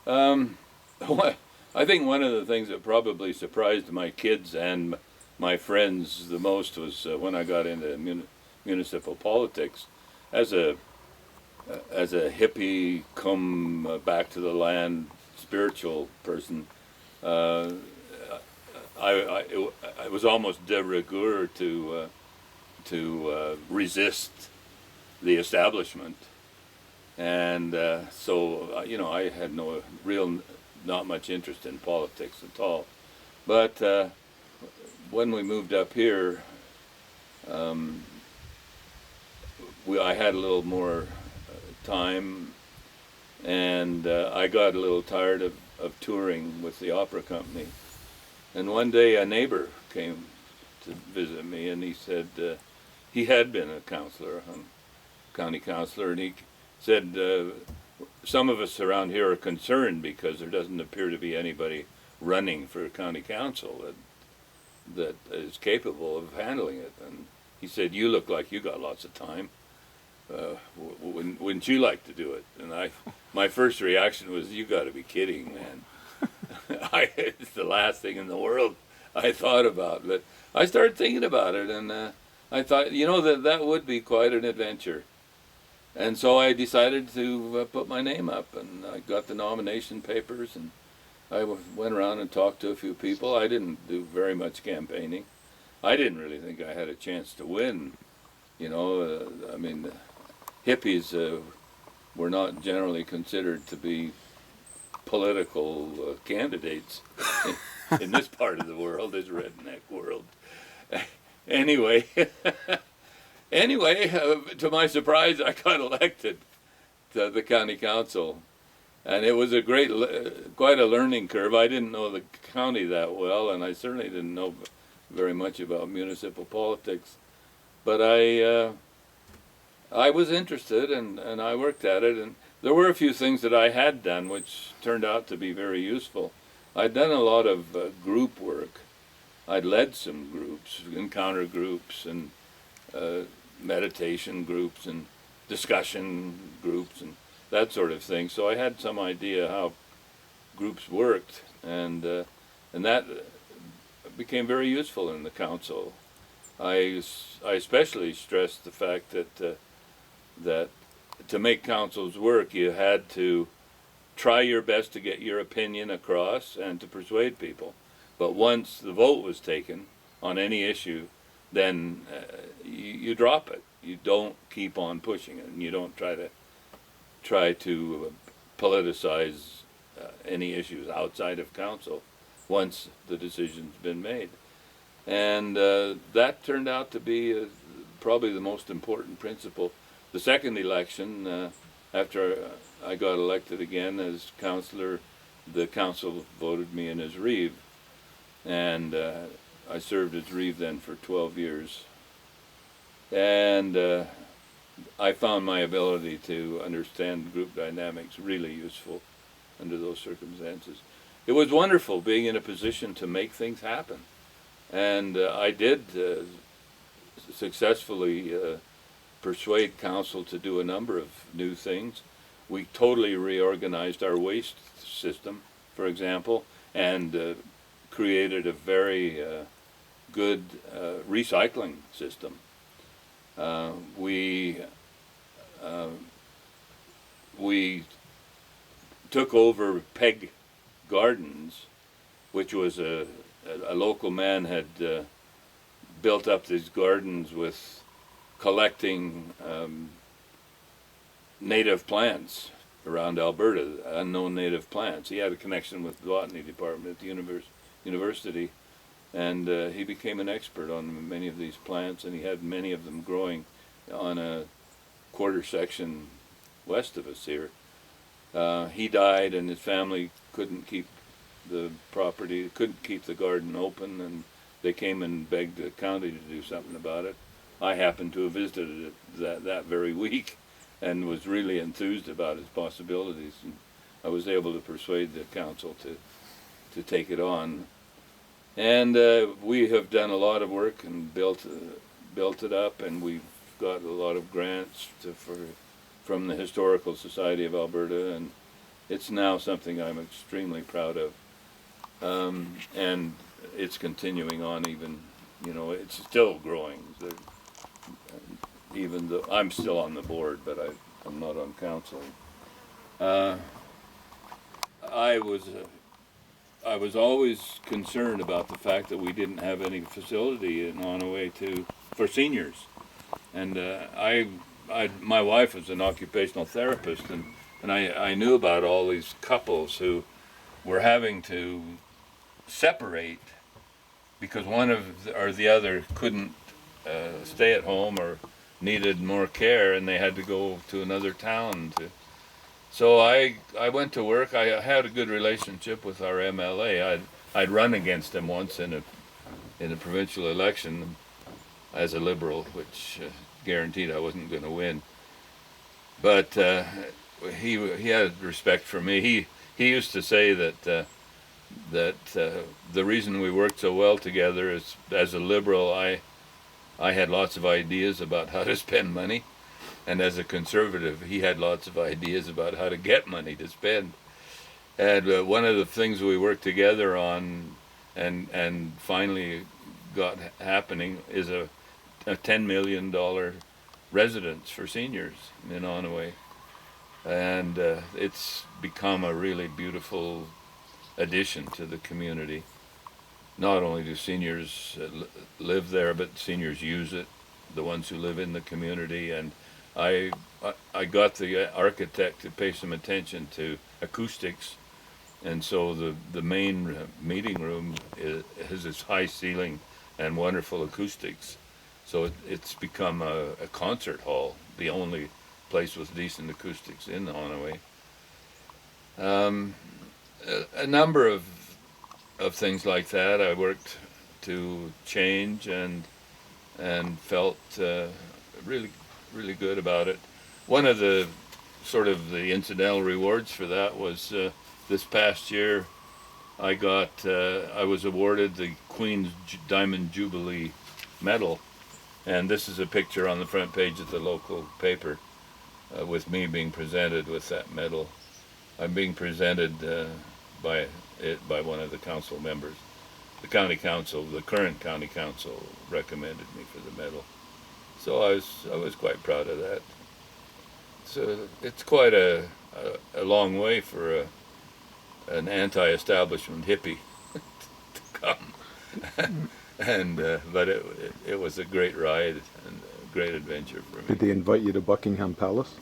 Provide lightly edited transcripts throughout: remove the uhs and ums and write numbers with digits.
Um, I think one of the things that probably surprised my kids and my friends the most was when I got into municipal politics. As a as a hippie, come back to the land, spiritual person, uh, it was almost de rigueur to resist the establishment, and I had not much interest in politics at all. But when we moved up here, um, I had a little more time, and I got a little tired of touring with the opera company. And one day a neighbor came to visit me, and he said he had been a counselor, county counselor, and he said, some of us around here are concerned because there doesn't appear to be anybody running for county council that is capable of handling it. And he said, you look like you got lots of time. Wouldn't you like to do it? And my first reaction was, you got to be kidding, man. It's the last thing in the world I thought about. But I started thinking about it, and I thought, that would be quite an adventure. And so I decided to put my name up, and I got the nomination papers, and I went around and talked to a few people. I didn't do very much campaigning. I didn't really think I had a chance to win. Hippies were not generally considered to be political candidates in this part of the world, this redneck world. Anyway, to my surprise, I got elected to the county council, and it was quite a learning curve. I didn't know the county that well, and I certainly didn't know very much about municipal politics, but I was interested, and I worked at it, and there were a few things that I had done which turned out to be very useful. I'd done a lot of group work. I'd led some groups, encounter groups, and meditation groups, and discussion groups, and that sort of thing. So I had some idea how groups worked, and that became very useful in the council. I especially stressed the fact that to make councils work, you had to try your best to get your opinion across and to persuade people. But once the vote was taken on any issue, then you drop it. You don't keep on pushing it, and you don't try to politicize any issues outside of council once the decision's been made. And that turned out to be probably the most important principle. The second election, after I got elected again as councillor, the council voted me in as reeve, and I served as reeve then for 12 years. And I found my ability to understand group dynamics really useful under those circumstances. It was wonderful being in a position to make things happen, and I did successfully persuade council to do a number of new things. We totally reorganized our waste system, for example, and created a very good recycling system. We took over Peg Gardens, which was a local man had built up these gardens with collecting native plants around Alberta, unknown native plants. He had a connection with the botany department at the university, and he became an expert on many of these plants, and he had many of them growing on a quarter section west of us here. He died, and his family couldn't keep the property, couldn't keep the garden open, and they came and begged the county to do something about it. I happened to have visited it that very week and was really enthused about its possibilities, and I was able to persuade the council to take it on. And we have done a lot of work and built it up, and we've got a lot of grants from the Historical Society of Alberta, it's now something I'm extremely proud of. And it's continuing on even, it's still growing. Even though I'm still on the board, but I'm not on council. Uh, I was always concerned about the fact that we didn't have any facility in Onaway for seniors, and my wife was an occupational therapist, and I knew about all these couples who were having to separate because one or the other couldn't stay at home or needed more care, and they had to go to another town to. So I went to work. I had a good relationship with our MLA. I'd run against him once in a provincial election as a Liberal, which guaranteed I wasn't going to win. But he had respect for me. He used to say that the reason we worked so well together is, as a Liberal, I had lots of ideas about how to spend money. And as a Conservative, he had lots of ideas about how to get money to spend. And one of the things we worked together on and finally got happening is a $10 million residence for seniors in Onaway. And it's become a really beautiful addition to the community. Not only do seniors live there, but seniors use it, the ones who live in the community. And I got the architect to pay some attention to acoustics, and so the main meeting room has this high ceiling and wonderful acoustics. So it's become a concert hall, the only place with decent acoustics in Onaway. A number of things like that I worked to change and felt really good about it. One of the sort of the incidental rewards for that was this past year I was awarded the Queen's Diamond Jubilee Medal, and this is a picture on the front page of the local paper with me being presented with that medal. I'm being presented by one of the council members. The county council, the current county council, recommended me for the medal. So I was quite proud of that. So it's quite a long way for an anti-establishment hippie to come, but it was a great ride and a great adventure for me. Did they invite you to Buckingham Palace?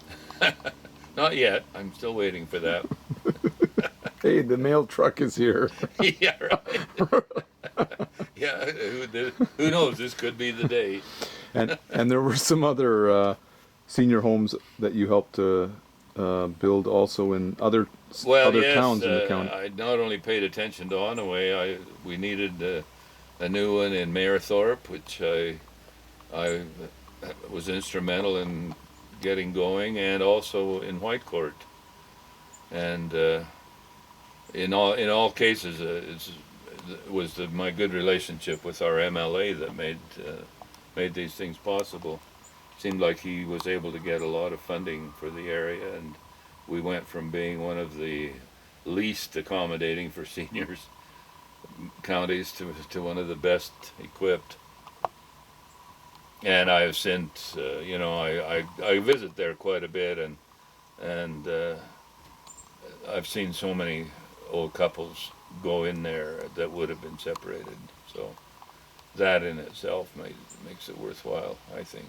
Not yet. I'm still waiting for that. Hey, the mail truck is here. Yeah, right. Yeah, who knows? This could be the day. And there were some other senior homes that you helped to build also in other towns in the county. I not only paid attention to Onaway, we needed a new one in Mayerthorpe, which I was instrumental in getting going, and also in Whitecourt. And in all cases, it was my good relationship with our MLA that made these things possible. Seemed like he was able to get a lot of funding for the area, and we went from being one of the least accommodating for seniors counties to one of the best equipped. And I have since, I visit there quite a bit, and I've seen so many old couples go in there that would have been separated. So that in itself makes it worthwhile, I think.